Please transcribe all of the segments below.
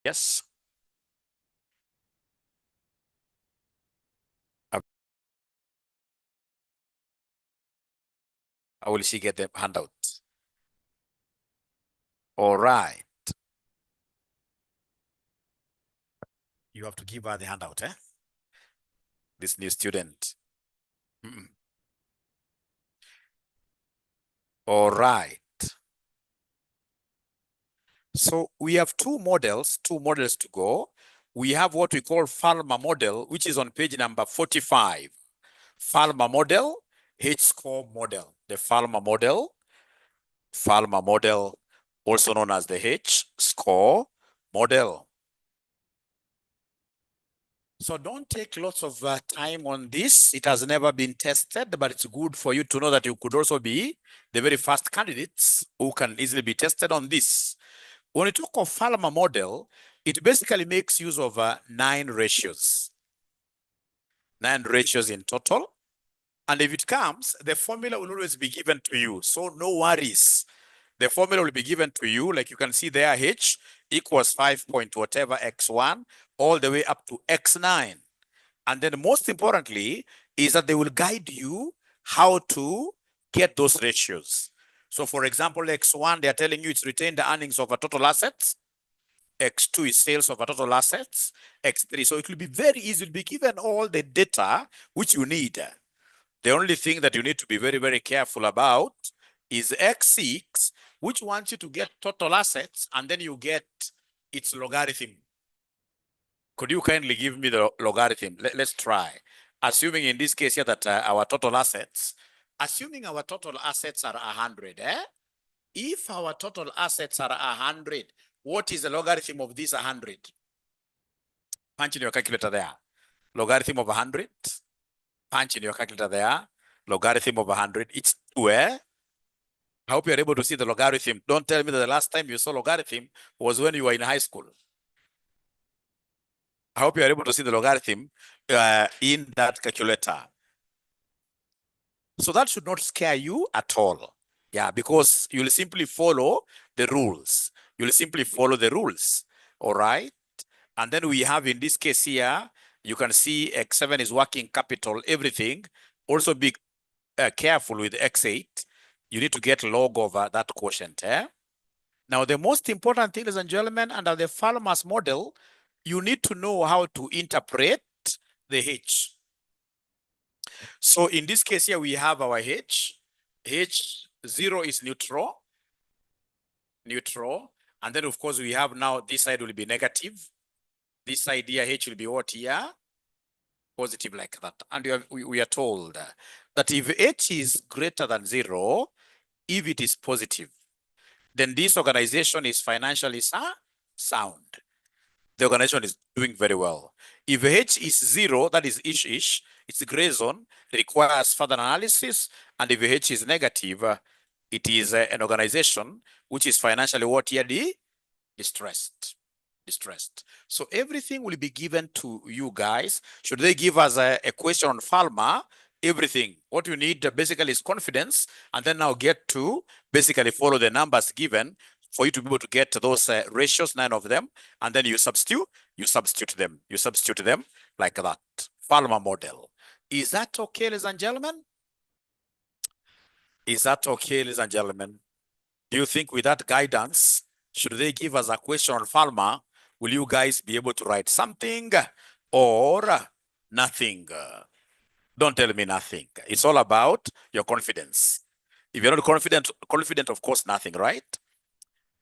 Yes. How will she get the handout? All right. You have to give her the handout, eh? This new student. All right. So we have two models to go. We have what we call 𝗨𝗲 model, which is on page number 45. 𝗨𝗲 model, H-score model. The 𝗨𝗲 model, also known as the H-score model. So don't take lots of time on this. It has never been tested, but it's good for you to know that you could also be the very first candidates who can easily be tested on this. When you talk of 𝗨𝗲 model, it basically makes use of 9 ratios. 9 ratios in total. And if it comes, the formula will always be given to you. So no worries. The formula will be given to you, like you can see there, H equals 5 point whatever x1 all the way up to x9. And then most importantly is that they will guide you how to get those ratios. So for example, x1, they're telling you it's retained earnings over total assets. X2 is sales over total assets. X3, so it will be very easy to be given all the data which you need. The only thing that you need to be very, very careful about is X6, which wants you to get total assets, and then you get its logarithm. Could you kindly give me the logarithm? Let's try. Assuming in this case here that our total assets are 100, eh? If our total assets are 100, what is the logarithm of this 100? Punch in your calculator there. Logarithm of 100. Punch in your calculator there. Logarithm of 100. It's 2, eh? I hope you're able to see the logarithm. Don't tell me that the last time you saw logarithm was when you were in high school. I hope you're able to see the logarithm in that calculator. So that should not scare you at all. Yeah, because you'll simply follow the rules. You'll simply follow the rules. All right. And then we have in this case here, you can see X7 is working capital, everything. Also be careful with X8. You need to get log over that quotient. Eh? Now, the most important thing, ladies and gentlemen, under the 𝗨𝗲 model, you need to know how to interpret the H. So in this case here, we have our H. H0 is neutral. And then, of course, we have now this side will be negative. This side here, H will be what here? Positive like that. And we are told that if H is greater than 0, if it is positive, then this organization is financially sound. The organization is doing very well. If H is 0, that is ish, it's a gray zone, requires further analysis. And if H is negative, it is an organization which is financially what here? Distressed. So everything will be given to you guys. Should they give us a question on 𝗨𝗲, everything, what you need basically is confidence, and then now get to basically follow the numbers given for you to be able to get those ratios, 9 of them, and then you substitute them like that. 𝗨𝗲 model. Is that okay, ladies and gentlemen? Is that okay, ladies and gentlemen? Do you think with that guidance, should they give us a question on 𝗨𝗲, will you guys be able to write something or nothing? Don't tell me nothing. It's all about your confidence. If you're not confident, of course, nothing, right?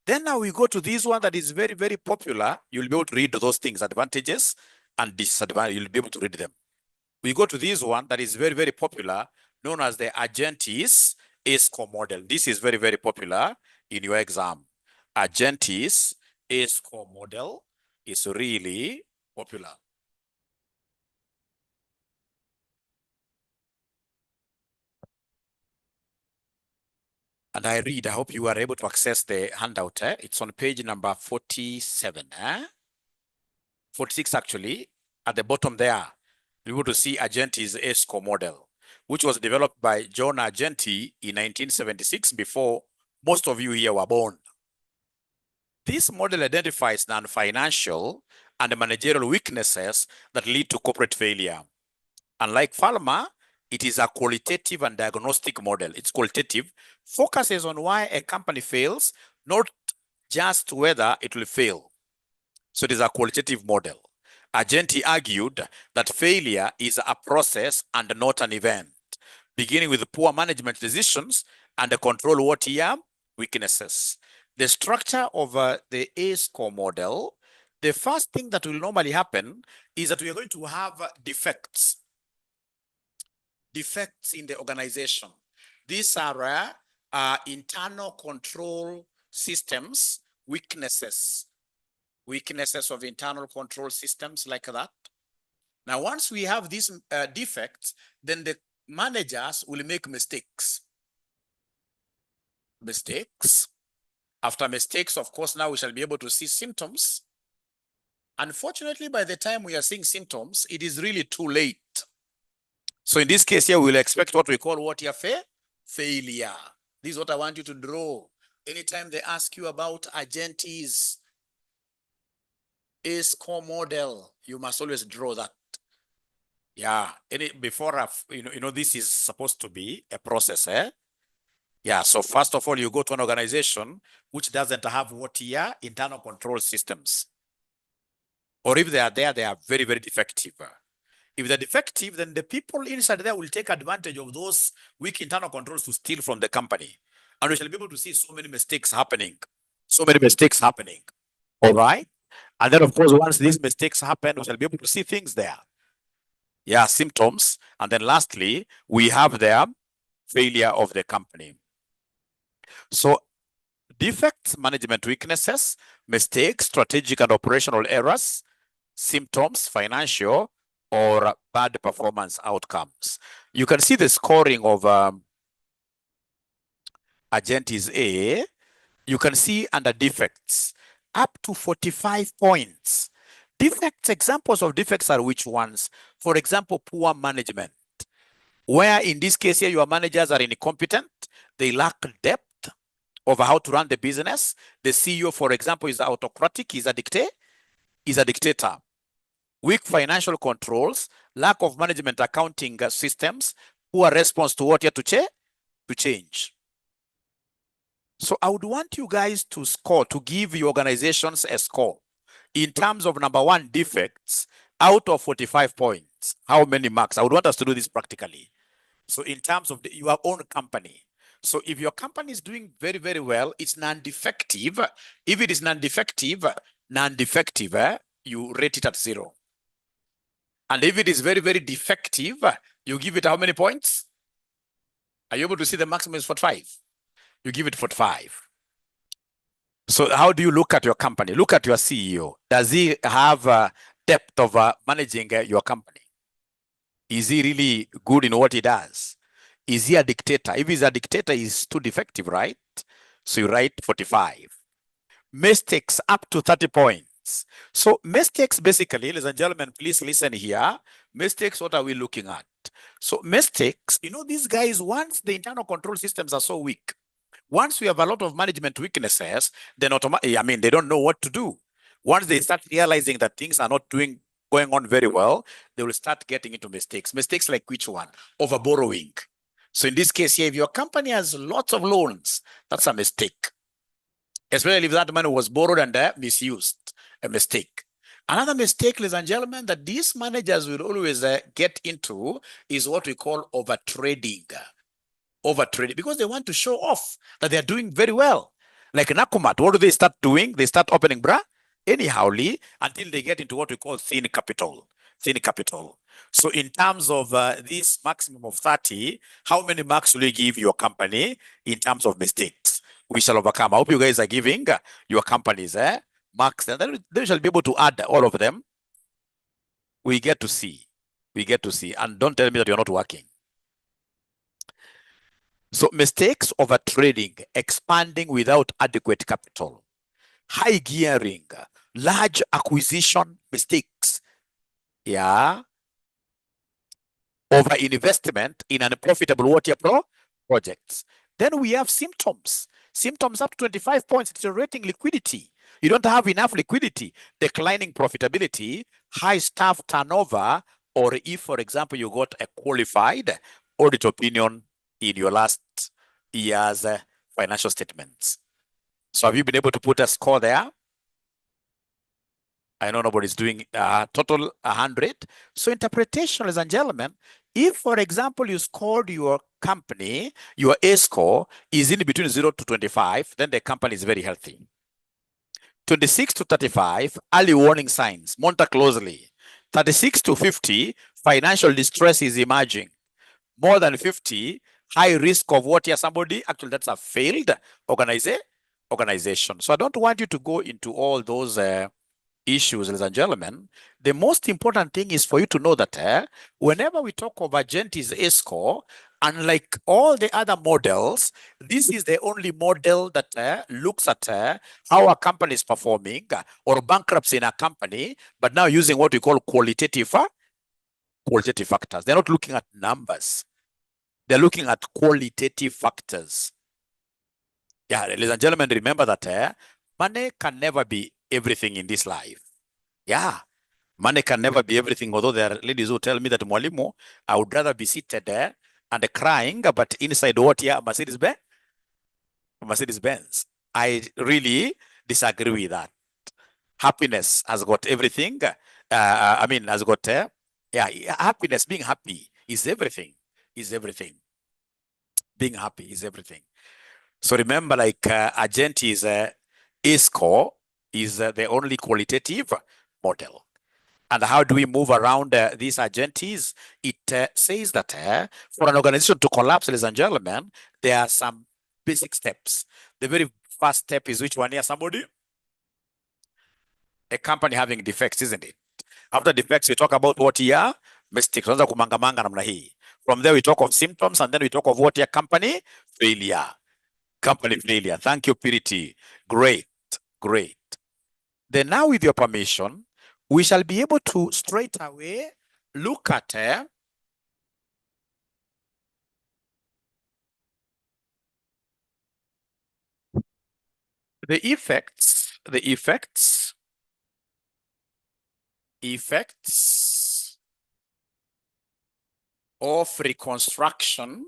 Then now we go to this one that is very, very popular. You'll be able to read those things, advantages and disadvantages. You'll be able to read them. We go to this one that is very, very popular, known as the Argentis A-score model. This is very, very popular in your exam. Argentis A-score model is really popular. And I hope you are able to access the handout. It's on page number 47. 46 actually, at the bottom there. You're able to see Argentis A-score model, which was developed by John Argenti in 1976, before most of you here were born. This model identifies non-financial and managerial weaknesses that lead to corporate failure. Unlike Fulmer, it is a qualitative and diagnostic model. It's qualitative, focuses on why a company fails, not just whether it will fail. So it is a qualitative model. 値argued that failure is a process and not an event, beginning with poor management decisions and the control what here? Weaknesses. The structure of the A-score model, the first thing that will normally happen is that we are going to have defects. Defects in the organization. These are internal control systems, weaknesses of internal control systems like that. Now, once we have these defects, then the managers will make mistakes. After mistakes, of course, now we shall be able to see symptoms. Unfortunately, by the time we are seeing symptoms, it is really too late. So in this case here, we'll expect what we call what here? Failure. This is what I want you to draw. Anytime they ask you about 値A-score model, you must always draw that. Yeah, this is supposed to be a process, eh? Yeah, so first of all, you go to an organization which doesn't have what here? Internal control systems. Or if they are there, they are very, very defective. If they're defective, then the people inside there will take advantage of those weak internal controls to steal from the company. And we shall be able to see so many mistakes happening. All right? And then, of course, once these mistakes happen, we shall be able to see things there. Yeah, symptoms. And then lastly, we have the failure of the company. So defects, management weaknesses, mistakes, strategic and operational errors, symptoms, financial, or bad performance outcomes. You can see the scoring of 値A. You can see under defects, up to 45 points. Defects, examples of defects are which ones? For example, poor management, where in this case here, your managers are incompetent, they lack depth of how to run the business. The CEO, for example, is autocratic, is a dictator. Weak financial controls, lack of management accounting systems, poor response to what you have to change. So I would want you guys to score, to give your organizations a score in terms of number one, defects, out of 45 points. How many marks? I would want us to do this practically. So in terms of your own company. So if your company is doing very, very well, it's non-defective. If it is non-defective, you rate it at 0. And if it is very, very defective, you give it how many points? Are you able to see the maximum is 45? You give it 45. So how do you look at your company? Look at your CEO. Does he have depth of managing your company? Is he really good in what he does? Is he a dictator? If he's a dictator, he's too defective, right? So you write 45. Mistakes up to 30 points. So mistakes, basically, ladies and gentlemen, please listen here. Mistakes, what are we looking at? So mistakes, these guys, once the internal control systems are so weak, once we have a lot of management weaknesses, then they don't know what to do. Once they start realizing that things are not going on very well, they will start getting into mistakes. Mistakes like which one? Over borrowing. So in this case here, if your company has lots of loans, that's a mistake. Especially if that money was borrowed and misused, a mistake. Another mistake, ladies and gentlemen, that these managers will always get into is what we call overtrading. Overtrading, because they want to show off that they're doing very well. Like Nakumat, what do they start doing? They start opening anyhowly until they get into what we call thin capital. So in terms of this maximum of 30, how many marks will you give your company in terms of mistakes? We shall overcome. I hope you guys are giving your companies marks, and then they shall be able to add all of them. We get to see. And don't tell me that you're not working. So mistakes over trading, expanding without adequate capital, high gearing, large acquisition mistakes, over investment in unprofitable projects. Then we have symptoms up to 25 points, deteriorating liquidity, You don't have enough liquidity, declining profitability, high staff turnover, or if, for example, you got a qualified audit opinion in your last year's financial statements. So have you been able to put a score there? I know nobody's doing total 100. So interpretation, ladies and gentlemen, if, for example, you scored your company, your A score is in between 0 to 25, then the company is very healthy. 26 to 35, early warning signs, monitor closely. 36 to 50, financial distress is emerging. More than 50, high risk of what here? Somebody, actually that's a failed organization. So I don't want you to go into all those issues, ladies and gentlemen. The most important thing is for you to know that whenever we talk of Argenti's A score, unlike all the other models, this is the only model that looks at how a company is performing or bankruptcy in a company, but now using what we call qualitative factors. They're not looking at numbers. They're looking at qualitative factors. Yeah, ladies and gentlemen, remember that money can never be everything in this life. Yeah, money can never be everything. Although there are ladies who tell me that, Mwalimu, I would rather be seated there and crying, but inside what here? Mercedes Benz. I really disagree with that. Happiness has got everything. Has got, happiness, being happy is everything. Being happy is everything. So remember, like Argenti's A score is the only qualitative model. And how do we move around these Argentis? It says that for an organization to collapse, ladies and gentlemen, there are some basic steps. The very first step is which one here? Somebody? A company having defects, isn't it? After defects, we talk about what here? Mistakes. From there, we talk of symptoms, and then we talk of what here? Company failure. Company failure. Thank you, Purity. Great. Then now, with your permission, we shall be able to straight away look at the effects of reconstruction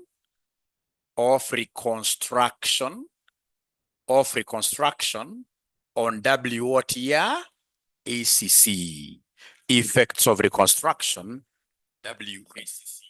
on W what here? ACC. Effects of reconstruction, WACC.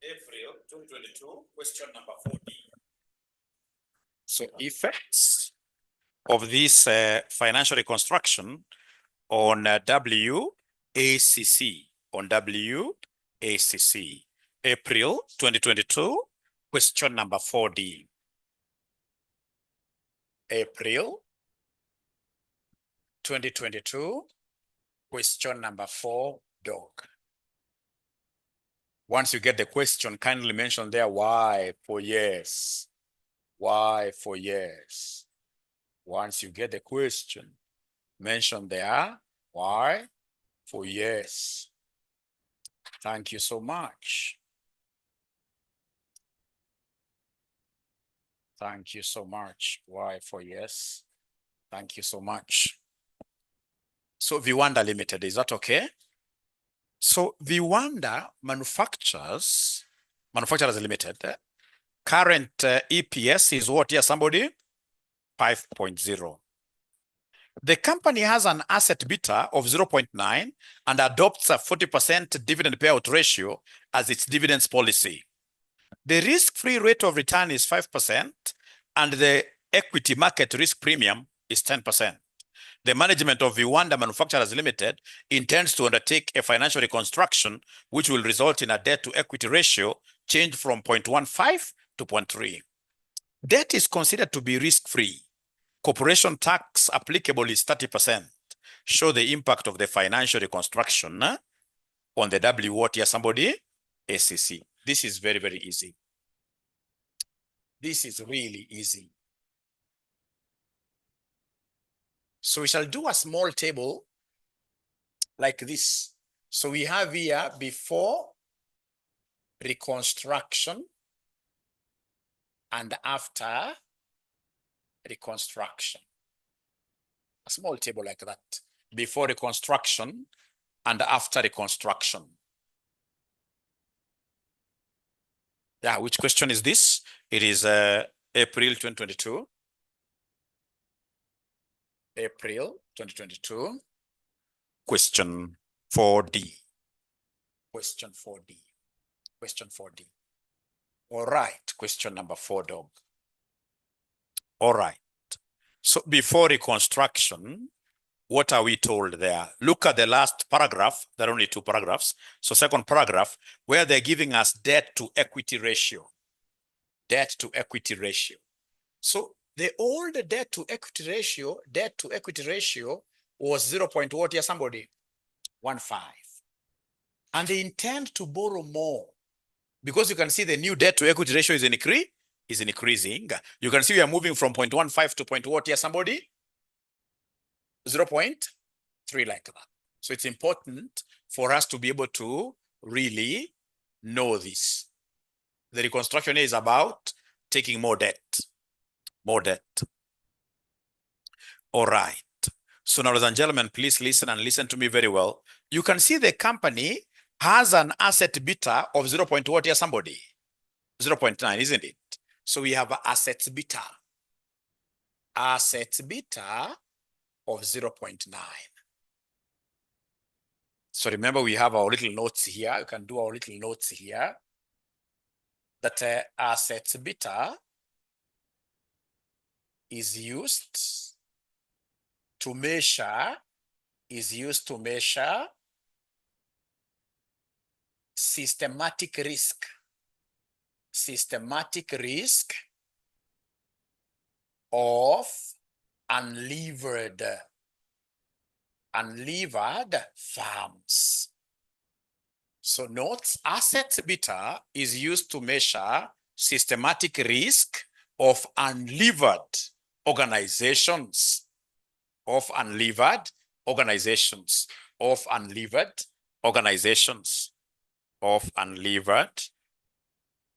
April 2022, question number 40. So effects of this financial reconstruction on WACC, April 2022, question number 4D. April 2022, question number 4, dog. Once you get the question, kindly mention there why for yes. Why for yes. Once you get the question, mention there why for yes. Thank you so much. Thank you so much. Why for yes. Thank you so much. So Viwanda Limited, is that okay? So Viwanda Manufacturers Limited, current EPS is what here, somebody? 5.0. The company has an asset beta of 0.9 and adopts a 40% dividend payout ratio as its dividends policy. The risk-free rate of return is 5% and the equity market risk premium is 10%. The management of Viwanda Manufacturers Limited intends to undertake a financial reconstruction which will result in a debt-to-equity ratio change from 0.15 to 0.3. Debt is considered to be risk-free. Corporation tax applicable is 30%. Show the impact of the financial reconstruction on the W what here, somebody? ACC. This is very, very easy. This is really easy. So we shall do a small table like this. So we have here before reconstruction and after reconstruction. A small table like that. Before reconstruction and after reconstruction. Yeah, which question is this? It is April 2022. April 2022. Question 4D. Question 4D. Question 4D. All right, question number 4, dog. All right. So before reconstruction, what are we told there? Look at the last paragraph. There are only 2 paragraphs. So second paragraph, where they're giving us debt to equity ratio. Debt to equity ratio. So the old debt to equity ratio was 0. What here, somebody? 1.5. And they intend to borrow more because you can see the new debt to equity ratio is increasing. You can see we are moving from 0.15 to what here, somebody? 0.3 like that. So it's important for us to be able to really know this. The reconstruction is about taking more debt. More debt. All right. So now, ladies and gentlemen, please listen and listen to me very well. You can see the company has an asset beta of 0. What here, somebody? 0.9, isn't it? So we have assets beta. Assets beta of 0.9. So remember, we have our little notes here. You can do our little notes here. That assets beta is used to measure systematic risk. Systematic risk of unlevered firms. So notes, asset beta is used to measure systematic risk of unlevered organizations. Of unlevered organizations. Of unlevered organizations. Of unlevered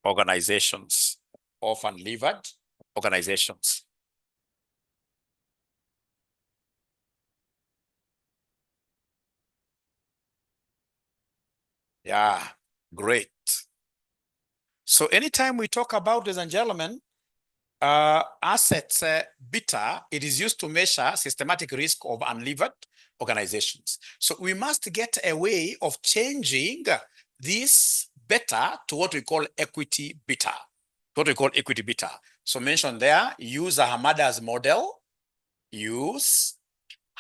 organizations. Of unlevered organizations. Yeah, great. So anytime we talk about, ladies and gentlemen, assets beta, it is used to measure systematic risk of unlevered organizations. So we must get a way of changing this beta to what we call equity beta. What we call equity beta. So mention there, use Hamada's model. Use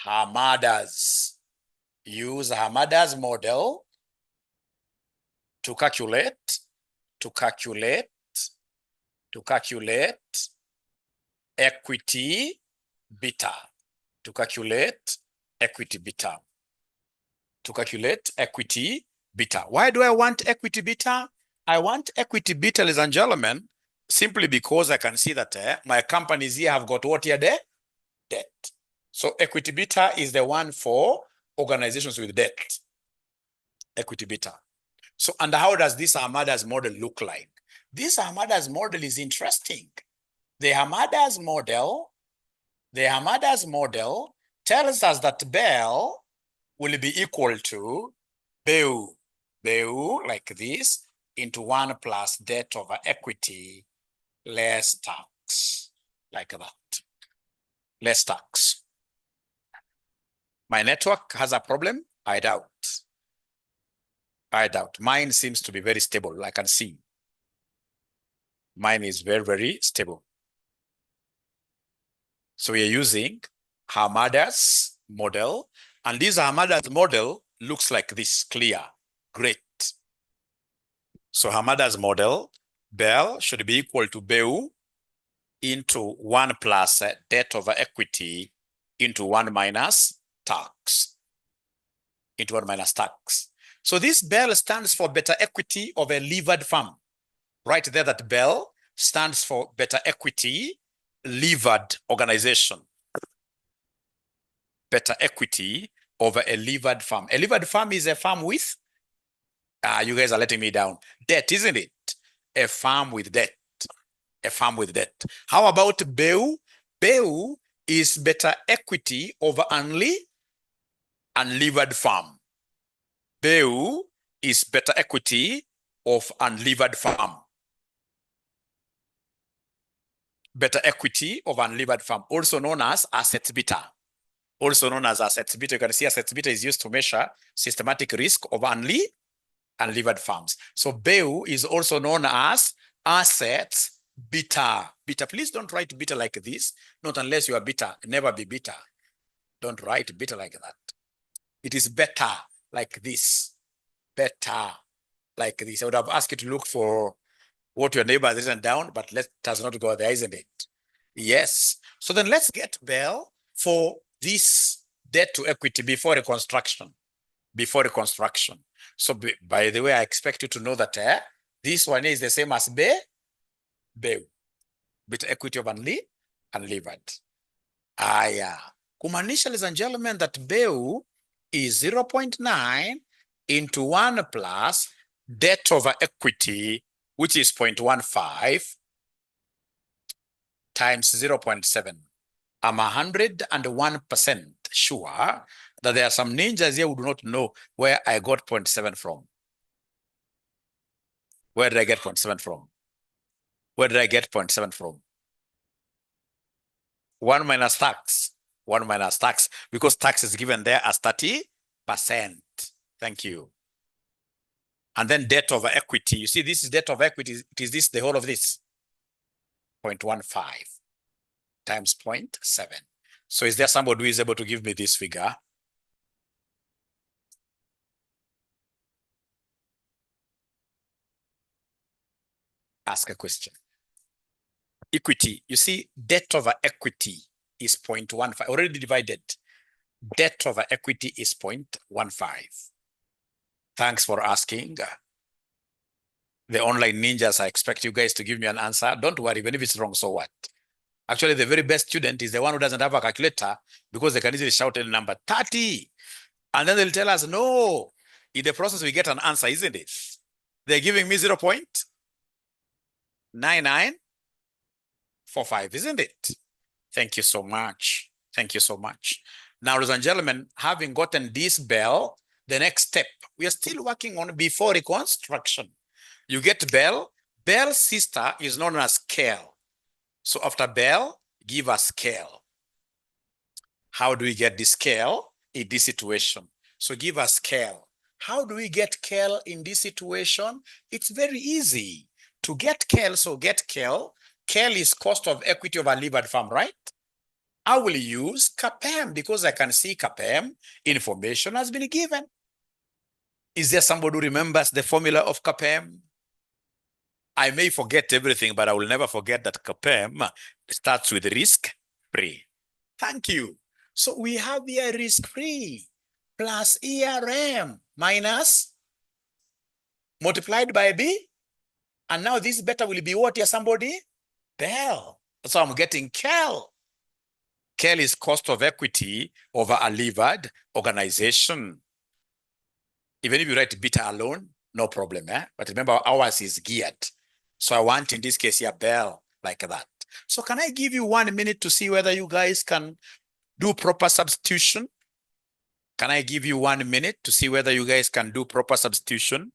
Hamada's model to calculate equity beta. To calculate equity beta. To calculate equity beta. Why do I want equity beta? I want equity beta, ladies and gentlemen, simply because I can see that my companies here have got what here? Debt. So equity beta is the one for organizations with debt. Equity beta. So, and how does this Hamada's model look like? This Hamada's model is interesting. The Hamada's model tells us that Bell will be equal to BEU like this into 1 plus debt over equity less tax, like that. Less tax. My network has a problem? I doubt. I doubt. Mine seems to be very stable. I can see. Mine is very, very stable. So we are using 値-値's model. And this 値-値's model looks like this, clear. Great. So 値-値's model, BEL should be equal to BEU into 1 plus debt over equity into 1 minus tax. Into 1 minus tax. So this BEL stands for beta equity of a levered firm. Right there, that BEL stands for beta equity levered organization. Beta equity over a levered firm. A levered firm is a firm with, you guys are letting me down, debt, isn't it? A firm with debt. A firm with debt. How about BEU? BEU is beta equity over only unlevered firm. BEU is beta equity of unlevered firm. Beta equity of unlevered firm, also known as asset beta. Also known as asset beta. You can see asset beta is used to measure systematic risk of unlevered firms. So BEU is also known as asset beta. Beta, please don't write beta like this. Not unless you are beta. Never be beta. Don't write beta like that. It is better like this. Better like this. I would have asked you to look for what your neighbor has written down, but let us not go there, isn't it? Yes. So then let's get BEL for this debt to equity before reconstruction. Before reconstruction. So by the way, I expect you to know that this one is the same as BEU. Beta equity of unlevered. Yeah. Kumaanisha, ladies and gentlemen, that BEU is 0.9 into 1 plus debt over equity, which is 0.15 times 0.7. I'm 101% sure that there are some ninjas here who do not know where I got 0.7 from. Where did I get 0.7 from? Where did I get 0.7 from? 1 minus tax. 1 minus tax, because tax is given there as 30%. Thank you. And then debt over equity. You see, this is debt over equity. It is this, the whole of this. 0.15 times 0.7. So is there somebody who is able to give me this figure? Ask a question. Equity, you see, debt over equity is 0.15, already divided. Debt over equity is 0.15. Thanks for asking. The online ninjas, I expect you guys to give me an answer. Don't worry, even if it's wrong, so what? Actually, the very best student is the one who doesn't have a calculator, because they can easily shout a number 30. And then they'll tell us, no, in the process, we get an answer, isn't it? They're giving me 0.9945, isn't it? Thank you so much. Thank you so much. Now, ladies and gentlemen, having gotten this BEL, the next step, we are still working on before reconstruction. You get BEL. BEL's sister is known as 𝗪. So after BEL, give us 𝗪. How do we get this 𝗪 in this situation? So give us 𝗪. How do we get 𝗪 in this situation? It's very easy to get 𝗪. So get 𝗪. 𝗪 is cost of equity of a levered firm, right? I will use CAPM because I can see CAPM information has been given. Is there somebody who remembers the formula of CAPM? I may forget everything, but I will never forget that CAPM starts with risk-free. Thank you. So we have here risk-free plus ERM minus multiplied by B. And now this beta will be what here, somebody? BEL. So I'm getting 𝗪. 𝗪 is cost of equity over a levered organization. Even if you write beta alone, no problem. But remember, ours is geared. So I want, in this case here, BEL like that. So can I give you 1 minute to see whether you guys can do proper substitution? Can I give you 1 minute to see whether you guys can do proper substitution?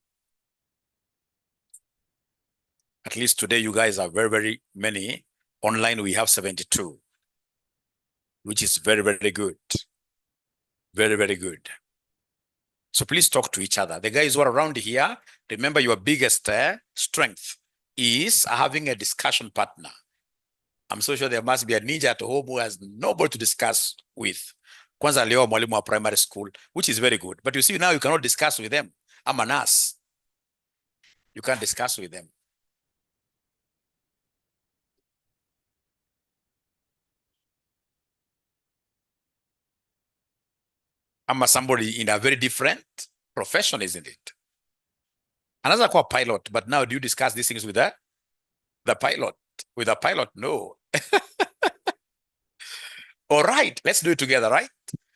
At least today you guys are very, very many. Online we have 72, which is very, very good. Very, very good. So please talk to each other. The guys who are around here, remember your biggest strength is having a discussion partner. I'm so sure there must be a ninja at home who has nobody to discuss with. Kwanza leo mwalimu wa primary school, which is very good. But you see now you cannot discuss with them. I'm a nurse. You can't discuss with them. I'm somebody in a very different profession, isn't it? Another called pilot, but now do you discuss these things with the pilot? With a pilot, no. All right, let's do it together, right?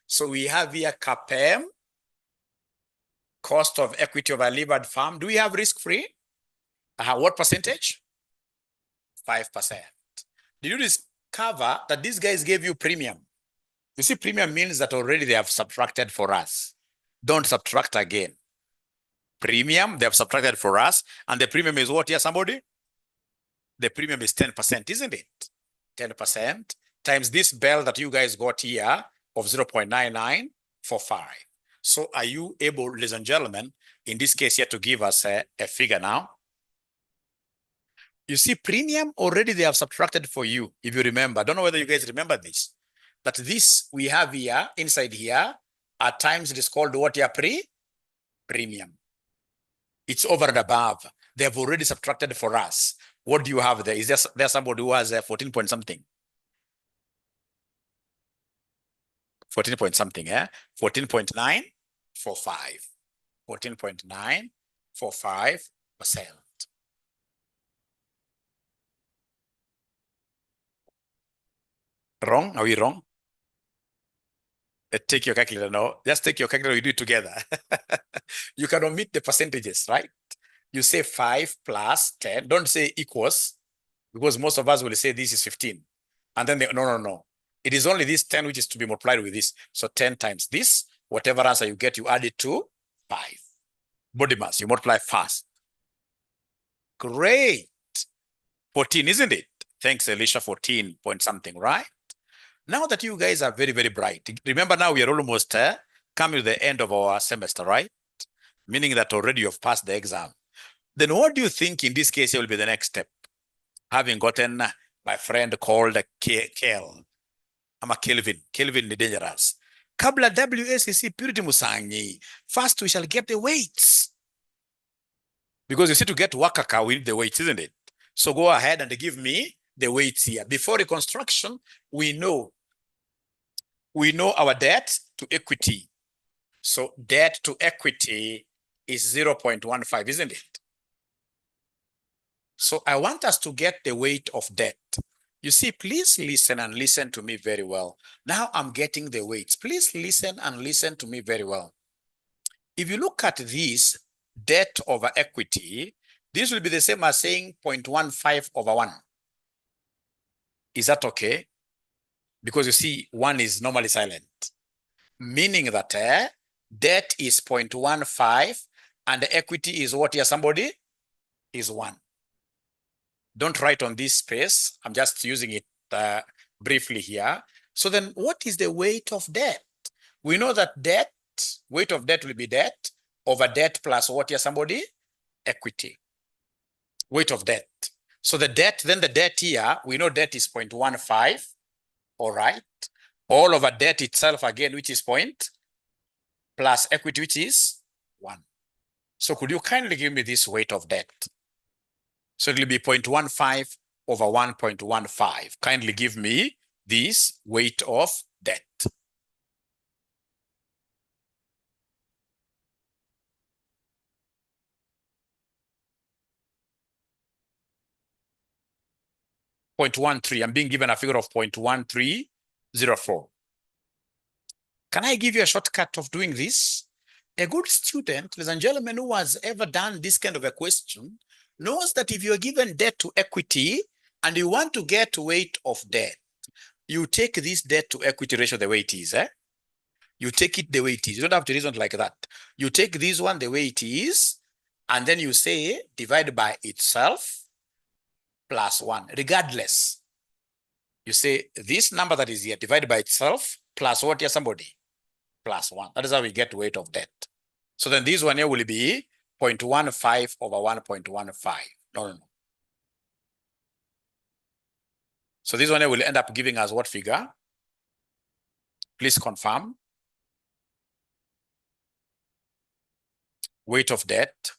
So we have here CAPM, cost of equity of a levered farm. Do we have risk-free? What percentage? 5%. Did you discover that these guys gave you premium? You see, premium means that already they have subtracted for us. Don't subtract again. Premium, they have subtracted for us. And the premium is what here, somebody? The premium is 10%, isn't it? 10% times this bell that you guys got here of 0.9945. So are you able, ladies and gentlemen, in this case here to give us a figure now? You see, premium already they have subtracted for you, if you remember. I don't know whether you guys remember this. But this we have here, inside here, at times it is called what here? Premium. It's over and above. They have already subtracted for us. What do you have there? Is there somebody who has 14 point something? 14 point something, 14.945. 14.945%. Wrong? Are we wrong? Take your calculator. No, just take your calculator. We do it together. You can omit the percentages, right? You say 5 plus 10. Don't say equals, because most of us will say this is 15. And then no. It is only this 10 which is to be multiplied with this. So 10 times this, whatever answer you get, you add it to 5. Body mass, you multiply fast. Great. 14, isn't it? Thanks, Alicia, 14 point something, right? Now that you guys are very, very bright, remember now we are almost coming to the end of our semester, right? Meaning that already you have passed the exam. Then what do you think in this case will be the next step? Having gotten my friend called Kelvin the dangerous. Kabla WSCC Purity Musanyi. First we shall get the weights. Because you see, to get Wakaka, we need the weights, isn't it? So go ahead and give me the weights here. Before reconstruction, we know our debt to equity. So debt to equity is 0.15, isn't it? So I want us to get the weight of debt. You see, please listen and listen to me very well. Now I'm getting the weights. Please listen and listen to me very well. If you look at this debt over equity, this will be the same as saying 0.15 over 1. Is that okay? Because you see, 1 is normally silent. Meaning that debt is 0.15 and the equity is what here, somebody? Is 1. Don't write on this space. I'm just using it briefly here. So then what is the weight of debt? We know that weight of debt will be debt over debt plus what here, somebody? Equity. Weight of debt. So the debt here, we know debt is 0.15. All right. All over debt itself again, which is point, plus equity, which is 1. So could you kindly give me this weight of debt? So it will be 0.15 over 1.15. Kindly give me this weight of debt. .13. I'm being given a figure of 0.1304. Can I give you a shortcut of doing this? A good student, ladies and gentlemen, who has ever done this kind of a question knows that if you're given debt to equity and you want to get weight of debt, you take this debt to equity ratio the way it is. You take it the way it is. You don't have to reason like that. You take this one the way it is, and then you say divide by itself plus 1, regardless. You say this number that is here divided by itself plus what here, somebody? Plus 1. That is how we get weight of debt. So then this one here will be 0.15 over 1.15. No. So this one here will end up giving us what figure? Please confirm. Weight of debt,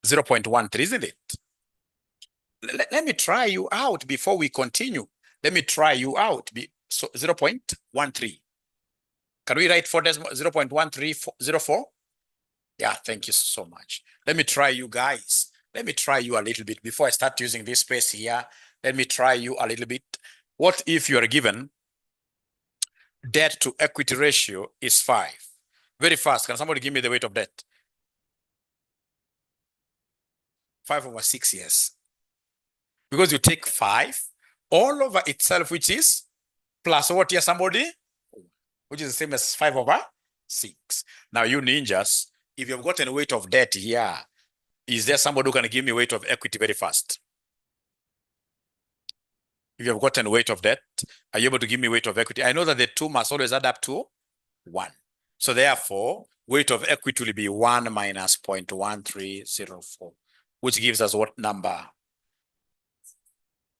0.13, isn't it? Let me try you out before we continue. Let me try you out. So 0.13. Can we write 0.1304? Yeah, thank you so much. Let me try you guys. Let me try you a little bit before I start using this space here. Let me try you a little bit. What if you are given debt to equity ratio is 5? Very fast. Can somebody give me the weight of debt? 5 over 6 years. Because you take 5 all over itself, which is plus what here, somebody? Which is the same as 5 over 6. Now, you ninjas, if you've got a weight of debt here, is there somebody who can give me weight of equity very fast? If you've gotten weight of debt, are you able to give me weight of equity? I know that the 2 must always add up to 1. So therefore, weight of equity will be 1 minus 0.1304, which gives us what number?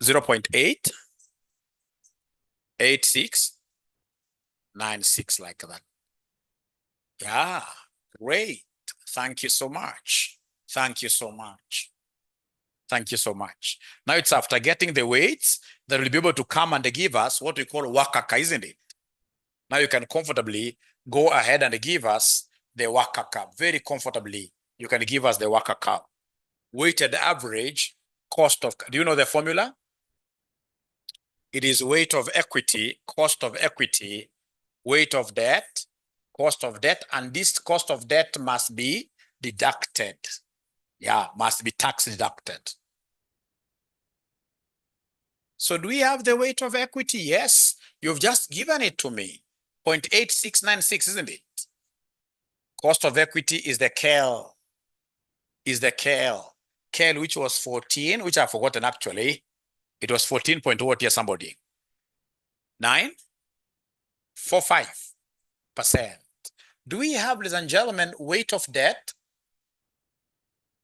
0.88696, like that. Yeah, great. Thank you so much. Thank you so much. Thank you so much. Now it's after getting the weights that will be able to come and give us what we call wakaka, isn't it? Now you can comfortably go ahead and give us the wakaka. Very comfortably, you can give us the wakaka. Weighted average cost of, do you know the formula? It is weight of equity, cost of equity, weight of debt, cost of debt, and this cost of debt must be deducted. Yeah, must be tax deducted. So do we have the weight of equity? Yes, you've just given it to me. 0.8696, isn't it? Cost of equity is the KEL. KEL, which was 14, which I've forgotten actually. It was 14 point what here, somebody? 9.45%. Do we have, ladies and gentlemen, weight of debt?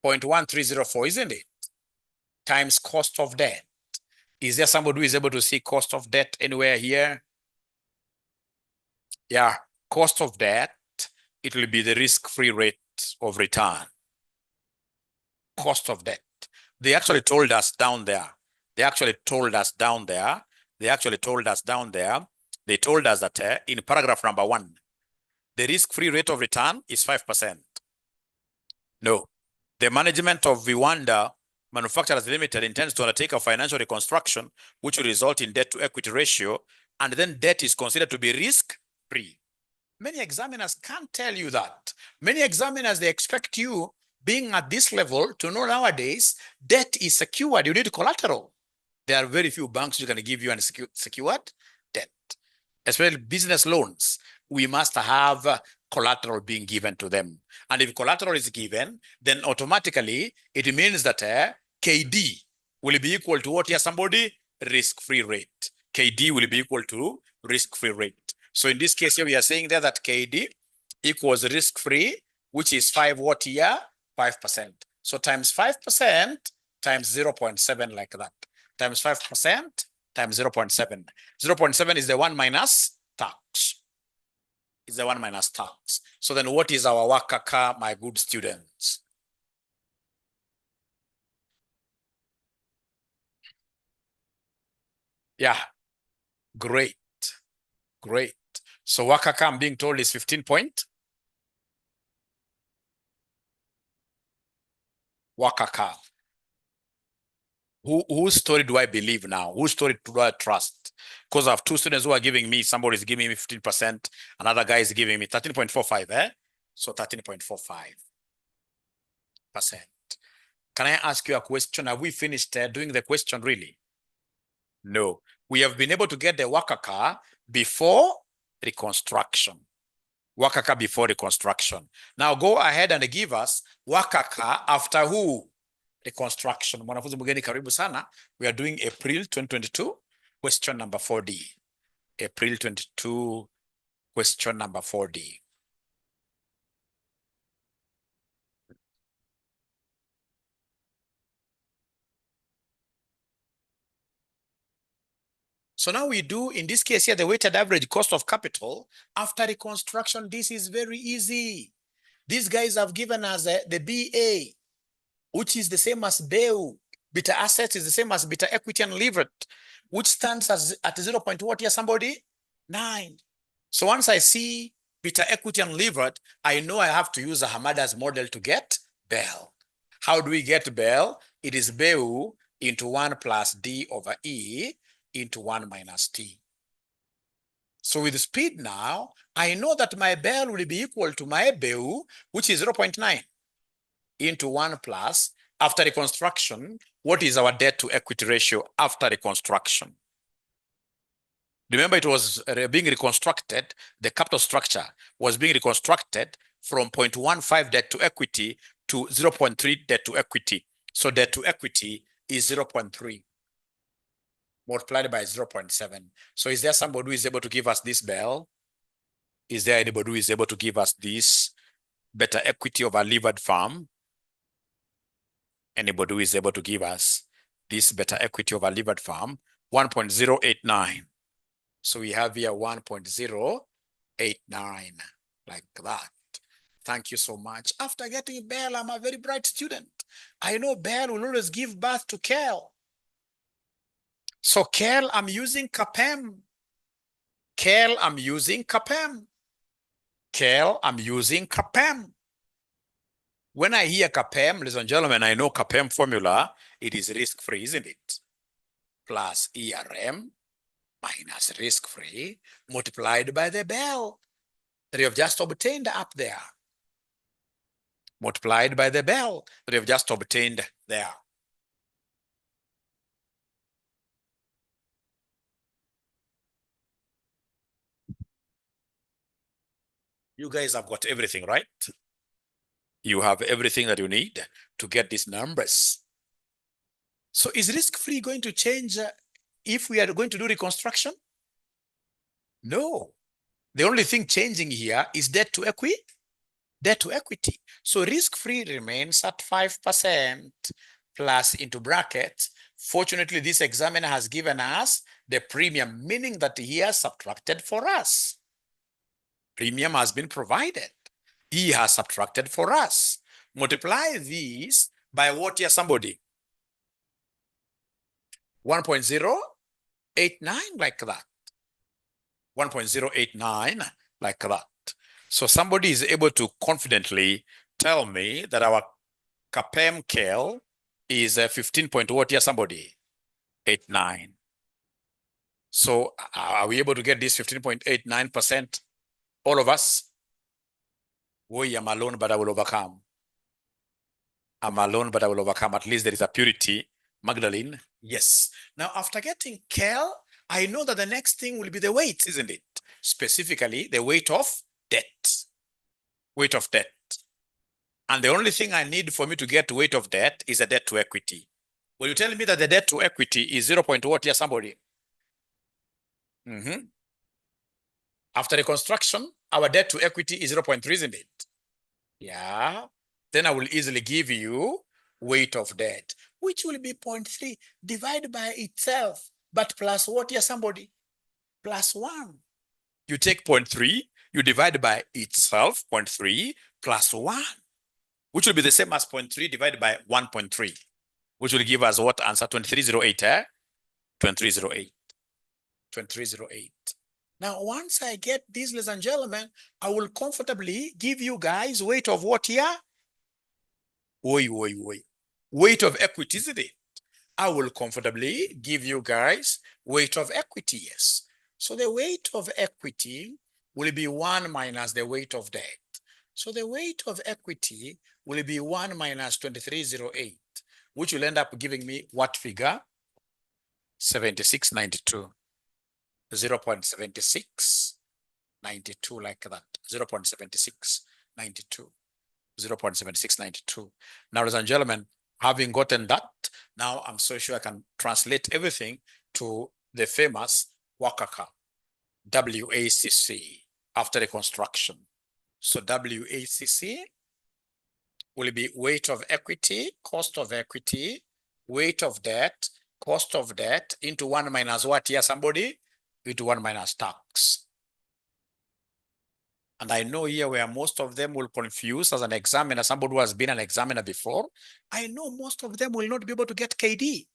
0.1304, isn't it? Times cost of debt. Is there somebody who is able to see cost of debt anywhere here? Yeah, cost of debt, it will be the risk-free rate of return. Cost of debt. They actually told us down there. They told us that in paragraph number 1, the risk-free rate of return is 5%. No, the management of Viwanda Manufacturers Limited intends to undertake a financial reconstruction, which will result in debt to equity ratio, and then debt is considered to be risk-free. Many examiners can't tell you that. Many examiners, they expect you, being at this level, to know nowadays debt is secured. You need collateral. There are very few banks who can give you secured debt, especially business loans. We must have collateral being given to them. And if collateral is given, then automatically it means that KD will be equal to what here, somebody? Risk-free rate. KD will be equal to risk-free rate. So in this case here, we are saying there that KD equals risk-free, which is 5 what here? 5%. So times 5% times 0.7, like that. Times 5% times 0.7. 0.7 is the 1 minus tax. Is the 1 minus tax. So then what is our wakaka, my good students? Yeah, great. So wakaka, I'm being told, is 15 point. Wakaka. Whose story do I believe now? Whose story do I trust? Because I have 2 students who are giving me, somebody is giving me 15%, another guy is giving me 13.45, So 13.45%. Can I ask you a question? Have we finished doing the question really? No. We have been able to get the wakaka before reconstruction. Wakaka before reconstruction. Now go ahead and give us Wakaka after who? Reconstruction. Mwanafunzi mgeni karibu sana. We are doing April 2022, question number 4D. April 22, question number 4D. So now we do, in this case here, the weighted average cost of capital. After reconstruction, this is very easy. These guys have given us the BA, which is the same as BEU. Beta assets is the same as beta equity and levered, which stands as at 0. What here, somebody? 9. So once I see beta equity and levered, I know I have to use a Hamada's model to get BEL. How do we get BEL? It is BEU into 1 plus D over E into 1 minus T. So with speed now, I know that my BEL will be equal to my BEU, which is 0.9 into 1 plus, after reconstruction, what is our debt to equity ratio after reconstruction? Remember, it was being reconstructed, the capital structure was being reconstructed from 0.15 debt to equity to 0.3 debt to equity. So debt to equity is 0.3 multiplied by 0.7. So is there somebody who is able to give us this BEL? Is there anybody who is able to give us this beta equity of a levered firm? Anybody who is able to give us this beta equity of a levered firm? 1.089. So we have here 1.089, like that. Thank you so much. After getting BEL, I'm a very bright student. I know BEL will always give birth to KEL. So KEL, I'm using CAPM. KEL, I'm using CAPM. KEL, I'm using CAPM. When I hear CAPM, ladies and gentlemen, I know CAPM formula. It is risk-free, isn't it? Plus ERM minus risk-free multiplied by the BEL that you have just obtained up there. Multiplied by the BEL that you have just obtained there. You guys have got everything, right? You have everything that you need to get these numbers. So is risk-free going to change if we are going to do reconstruction? No. The only thing changing here is debt to equity. Debt to equity. So risk-free remains at 5% plus into brackets. Fortunately, this examiner has given us the premium, meaning that he has subtracted for us. Premium has been provided. He has subtracted for us. Multiply these by what here, somebody? 1.089, like that. 1.089, like that. So somebody is able to confidently tell me that our CAPM KEL is 15 point what here, somebody? 89. So are we able to get this 15.89%? All of us? We am alone, but I will overcome. I'm alone, but I will overcome. At least there is a purity. Magdalene? Yes. Now, after getting KEL, I know that the next thing will be the weight, isn't it? Specifically, the weight of debt. Weight of debt. And the only thing I need for me to get weight of debt is a debt to equity. Will you tell me that the debt to equity is 0. What here, somebody? After reconstruction, our debt to equity is 0.3, isn't it? Yeah. Then I will easily give you weight of debt, which will be 0.3 divided by itself, but plus what here, somebody? Plus 1. You take 0.3, you divide by itself, 0.3 plus 1, which will be the same as 0.3 divided by 1.3, which will give us what answer? 2308, 2308. 2308. Now, once I get these, ladies and gentlemen, I will comfortably give you guys weight of what here? Weight of equity, isn't it? I will comfortably give you guys weight of equity, yes. So the weight of equity will be 1 minus the weight of debt. So the weight of equity will be 1 minus 2308, which will end up giving me what figure? 7692. 0.76 92 like that, 0.7692, 0.7692. Now, ladies and gentlemen, having gotten that, now I'm so sure I can translate everything to the famous WACC, WACC, after reconstruction. So WACC will be weight of equity, cost of equity, weight of debt, cost of debt into 1 minus what here, somebody? Into 1 minus tax. And I know here where most of them will confuse as an examiner, somebody who has been an examiner before, I know most of them will not be able to get KD.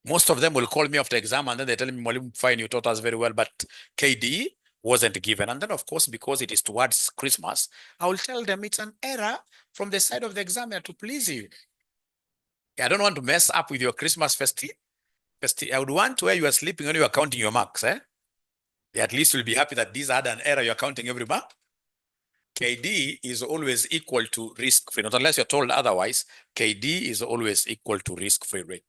Most of them will call me after exam and then they tell me, Mwalimu, fine, you taught us very well, but KD wasn't given. And then, of course, because it is towards Christmas, I will tell them it's an error from the side of the examiner to please you. I don't want to mess up with your Christmas festive. I would want where you are sleeping when you are counting your marks. At least you'll be happy that these had an error. You're counting every mark. KD is always equal to risk-free. Not unless you're told otherwise, KD is always equal to risk-free rate.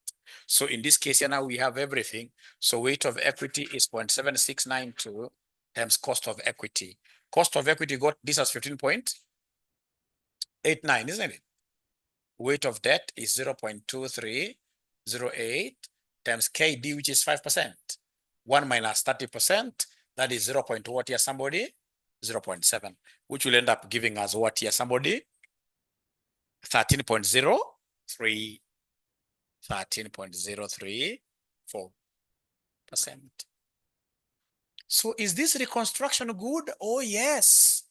So in this case here now we have everything. So weight of equity is 0.7692 times cost of equity. Cost of equity got this as 15.89, isn't it? Weight of debt is 0.2308 times KD, which is 5%. 1 minus 30%, that is 0. What here, somebody? 0.7, which will end up giving us what here, somebody? 13.03. 13.034%. So is this reconstruction good? Oh, yes.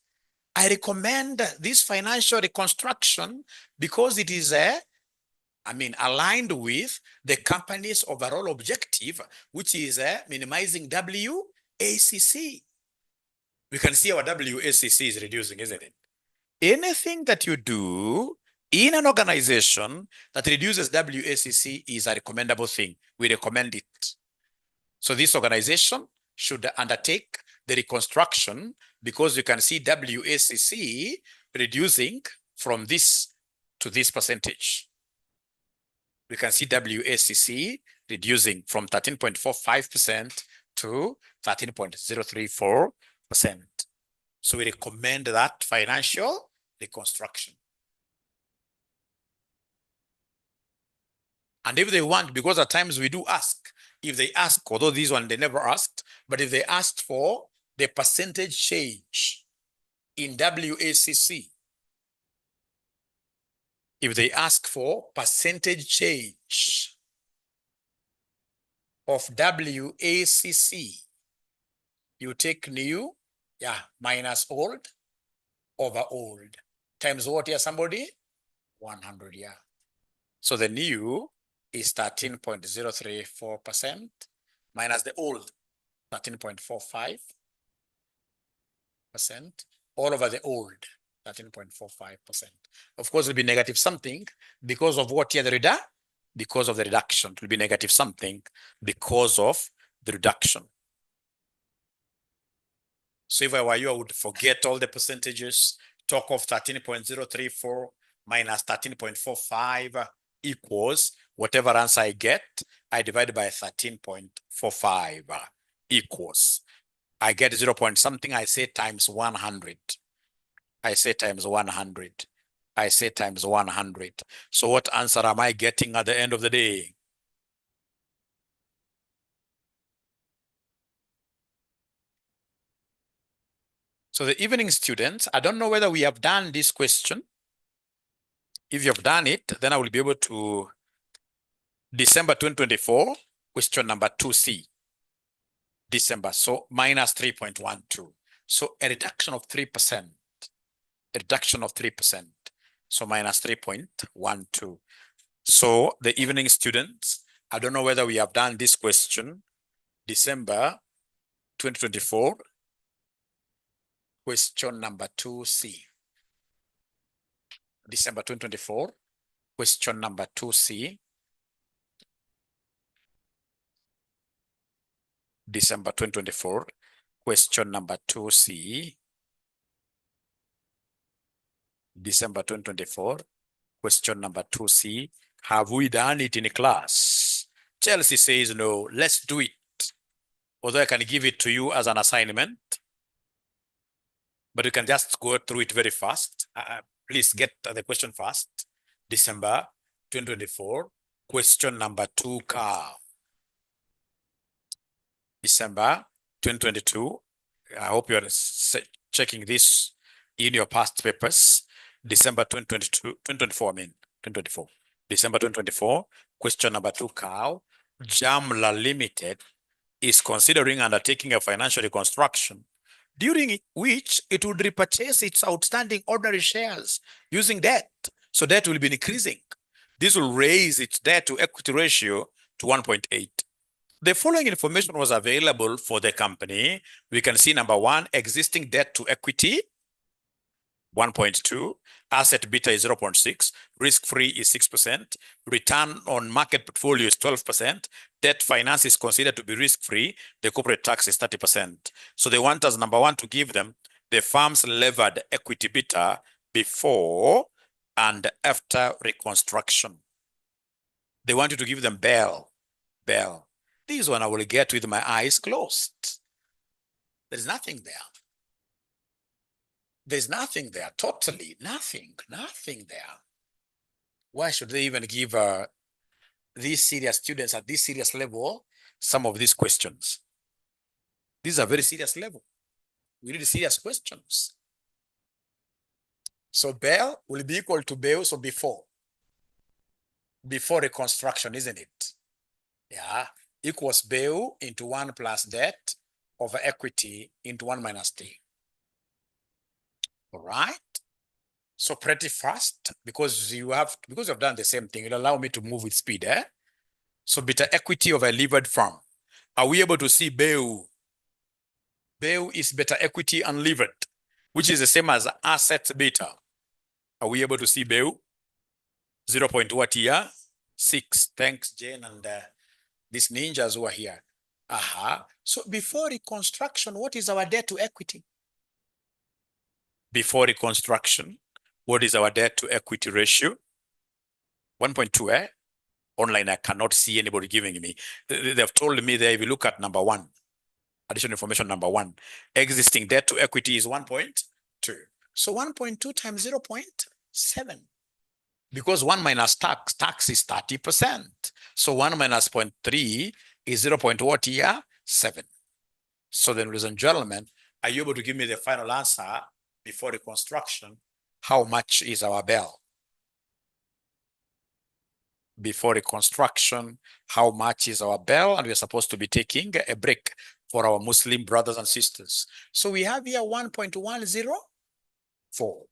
I recommend this financial reconstruction because it is aligned with the company's overall objective, which is minimizing WACC. We can see our WACC is reducing, isn't it? Anything that you do in an organization that reduces WACC is a recommendable thing. We recommend it. So this organization should undertake the reconstruction because you can see WACC reducing from this to this percentage. We can see WACC reducing from 13.45% to 13.034%. So we recommend that financial reconstruction. And if they want, because at times we do ask, if they ask, although this one they never asked, but if they asked for the percentage change in WACC, if they ask for percentage change of WACC, you take new, minus old over old, times what here, somebody? 100, So the new is 13.034% minus the old 13.45%, all over the old 13.45%. Of course, it will be negative something because of what here, because of the reduction. It will be negative something because of the reduction. So if I were you, I would forget all the percentages, talk of 13.034 minus 13.45 equals whatever answer I get, I divide by 13.45 equals. I get 0 point something, I say times 100. I say times 100. I say times 100. So what answer am I getting at the end of the day? So the evening students, I don't know whether we have done this question. If you have done it, then I will be able to December 2024, question number 2C. December, so minus 3.12. So a reduction of 3%. A reduction of 3%. So minus 3.12. So the evening students, I don't know whether we have done this question. December 2024, question number 2C. December 2024, question number 2C. December 2024, question number 2C. December 2024, question number 2C. Have we done it in class? Chelsea says no, let's do it. although I can give it to you as an assignment, but you can just go through it very fast. Please get the question fast. December 2024, question number 2, car. December 2022. I hope you're checking this in your past papers. December 2022, 2024, 2024. December 2024, question number 2, cow. Jamla Limited is considering undertaking a financial reconstruction during which it would repurchase its outstanding ordinary shares using debt. So debt will be increasing. This will raise its debt to equity ratio to 1.8. The following information was available for the company. We can see number 1, existing debt to equity, 1.2, asset beta is 0.6, risk-free is 6%, return on market portfolio is 12%, debt finance is considered to be risk-free, the corporate tax is 30%. So they want us, number 1, to give them the firm's levered equity beta before and after reconstruction. They want you to give them Bell. This one I will get with my eyes closed. There's nothing there. There's nothing there, totally nothing there. Why should they even give these serious students at this serious level some of these questions? These are very serious level. We need serious questions. So Bell will be equal to Bell, so before reconstruction, isn't it? Yeah, equals Bell into 1 plus debt over equity into 1 minus T. All right. So pretty fast, because you've done the same thing, it'll allow me to move with speed. So beta equity of a levered firm. Are we able to see Bell? Bell is beta equity unlevered, which is the same as asset beta. Are we able to see Bell? 0. What here? 6. Thanks, Jane, and these ninjas who are here. So before reconstruction, what is our debt to equity? Before reconstruction, what is our debt to equity ratio? 1.2, Online, I cannot see anybody giving me. They've told me there, if you look at number 1, additional information number 1, existing debt to equity is 1.2. So 1.2 times 0.7. Because 1 minus tax is 30%. So 1 minus 0.3 is 0. What here? 7. So then, ladies and gentlemen, are you able to give me the final answer before reconstruction? How much is our Bell? Before reconstruction, how much is our Bell? And we're supposed to be taking a break for our Muslim brothers and sisters. So we have here 1.104.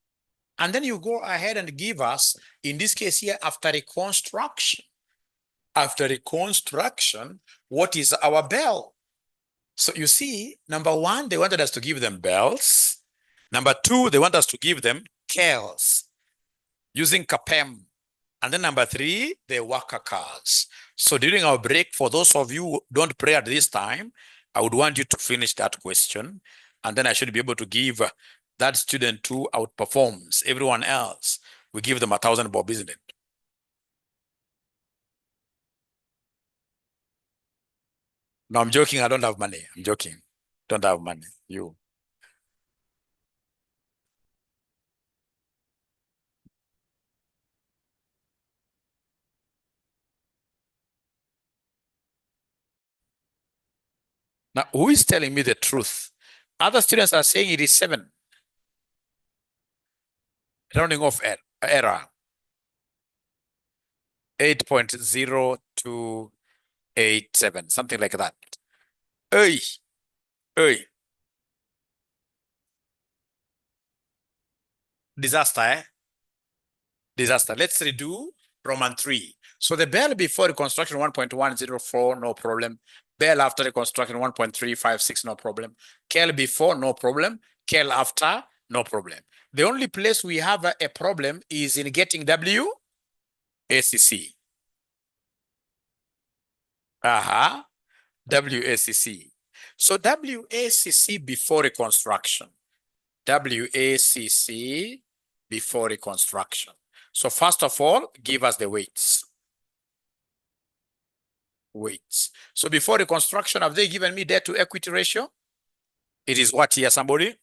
And then you go ahead and give us, in this case here, after reconstruction. After reconstruction, what is our Bell? So you see, number 1, they wanted us to give them bells. Number 2, they want us to give them KELs using CAPEM. And then number 3, the worker cars. So during our break, for those of you who don't pray at this time, I would want you to finish that question. And then I should be able to give that student who outperforms everyone else. We give them 1,000 bob, isn't it? No, I'm joking. I don't have money. I'm joking. Don't have money. You. Now, who is telling me the truth? Other students are saying it is 7. Rounding off error. 8.0287, something like that. Hey. Disaster, Disaster. Let's redo Roman 3. So the Bell before reconstruction 1.104, no problem. Bell after reconstruction 1.356, no problem. KEL before, no problem. KEL after, no problem. The only place we have a problem is in getting WACC. WACC. So WACC before reconstruction. WACC before reconstruction. So first of all, give us the weights. weights. So before reconstruction, have they given me debt to equity ratio? It is what here, somebody?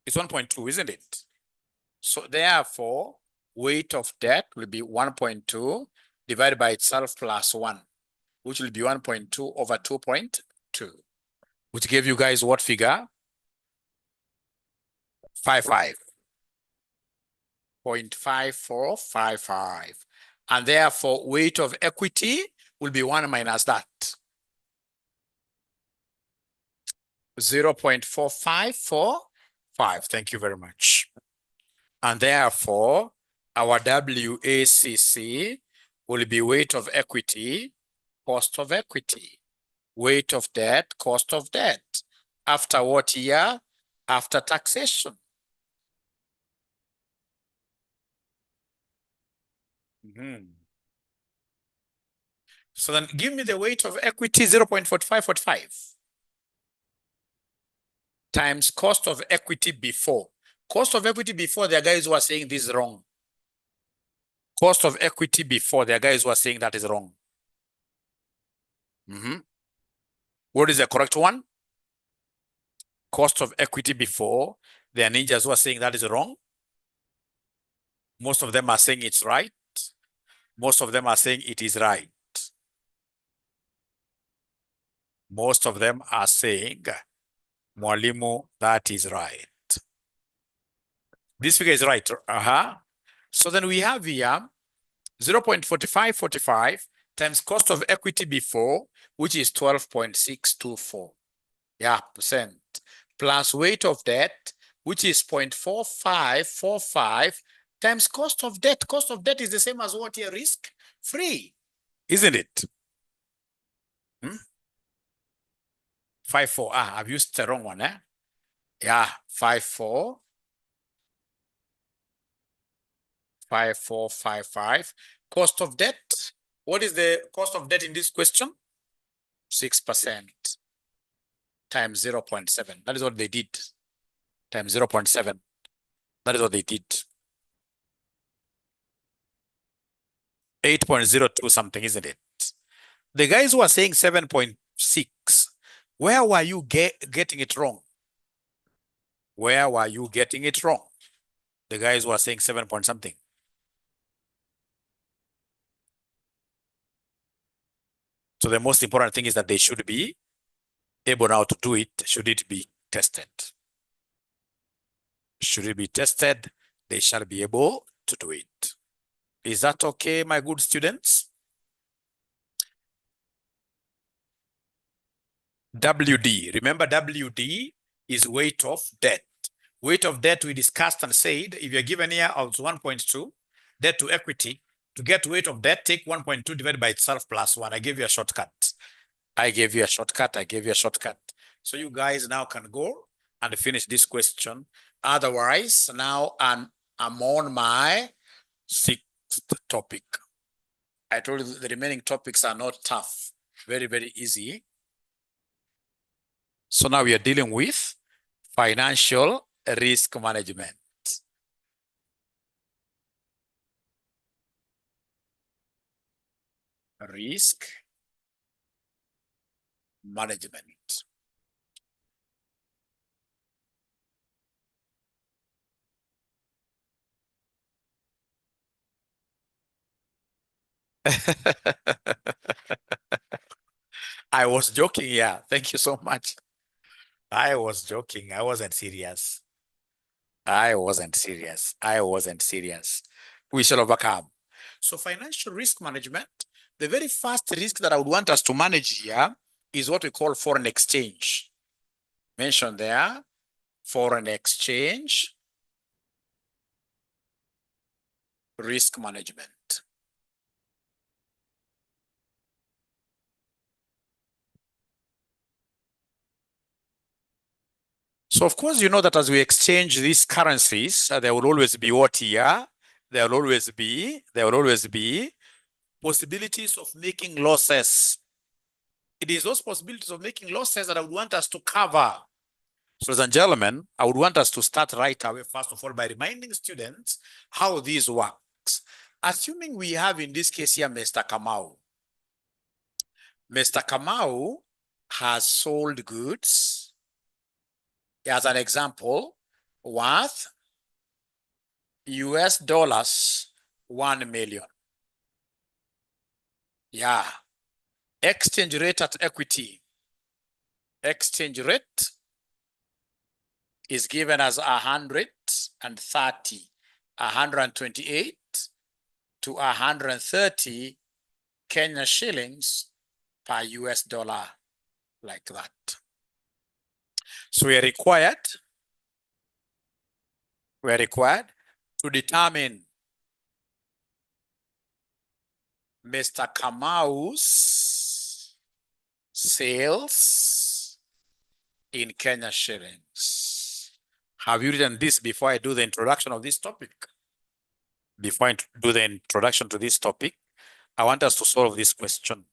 It's 1.2, isn't it? So therefore, weight of debt will be 1.2 divided by itself plus 1, which will be 1.2 over 2.2, which gave you guys what figure? 0.5455. And therefore, weight of equity will be 1 minus that. 0.4545. Thank you very much. And therefore, our WACC will be weight of equity, cost of equity, weight of debt, cost of debt. After what year? After taxation. So then give me the weight of equity, 0.4545 times cost of equity before. Cost of equity before, there are guys who are saying this is wrong. Cost of equity before, there are guys who are saying that is wrong. What is the correct one? Cost of equity before, there are ninjas who are saying that is wrong. Most of them are saying it's right. Most of them are saying it is right. Most of them are saying, Mwalimu, that is right. This figure is right. So then we have here 0.4545 times cost of equity before, which is 12.624. Yeah, percent. Plus weight of debt, which is 0.4545 times cost of debt. Cost of debt is the same as what here? Risk free, isn't it? 54. I've used the wrong one, eh? Yeah, 54. 5455. Cost of debt. What is the cost of debt in this question? 6% times 0.7. That is what they did. Times 0.7. That is what they did. 8.02 something, isn't it? The guys who are saying 7.6, where were you getting it wrong? Where were you getting it wrong? The guys who are saying 7 point something. So the most important thing is that they should be able now to do it. Should it be tested? Should it be tested? They shall be able to do it. Is that okay, my good students? WD. Remember, WD is weight of debt. Weight of debt we discussed and said, if you're given here of 1.2, debt to equity, to get weight of debt, take 1.2 divided by itself plus 1. I gave you a shortcut. I gave you a shortcut. So you guys now can go and finish this question. Otherwise, now I'm on my 6th topic. I told you the remaining topics are not tough. Very, very easy. So now we are dealing with financial risk management. Risk management. I was joking, yeah. Thank you so much. I was joking. I wasn't serious. We shall overcome. So financial risk management, the very first risk that I would want us to manage here is what we call foreign exchange. Mentioned there, foreign exchange risk management. So of course, you know that as we exchange these currencies, there will always be what here? There will always be possibilities of making losses. It is those possibilities of making losses that I would want us to cover. So ladies and gentlemen, I would want us to start right away, first of all, by reminding students how this works. Assuming we have in this case here, Mr. Kamau. Mr. Kamau has sold goods, as an example, worth US dollars 1 million. Yeah. Exchange rate at equity. Exchange rate is given as 130, 128 to 130 Kenya shillings per US dollar, like that. So we are required to determine Mr. Kamau's sales in Kenya shillings. Have you written this before I do the introduction of this topic? Before I do the introduction to this topic, I want us to solve this question.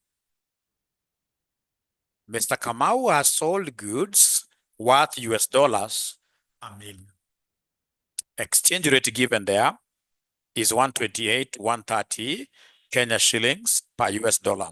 Mr. Kamau has sold goods worth US dollars 1 million. Exchange rate given there is 128, 130 Kenya shillings per US dollar.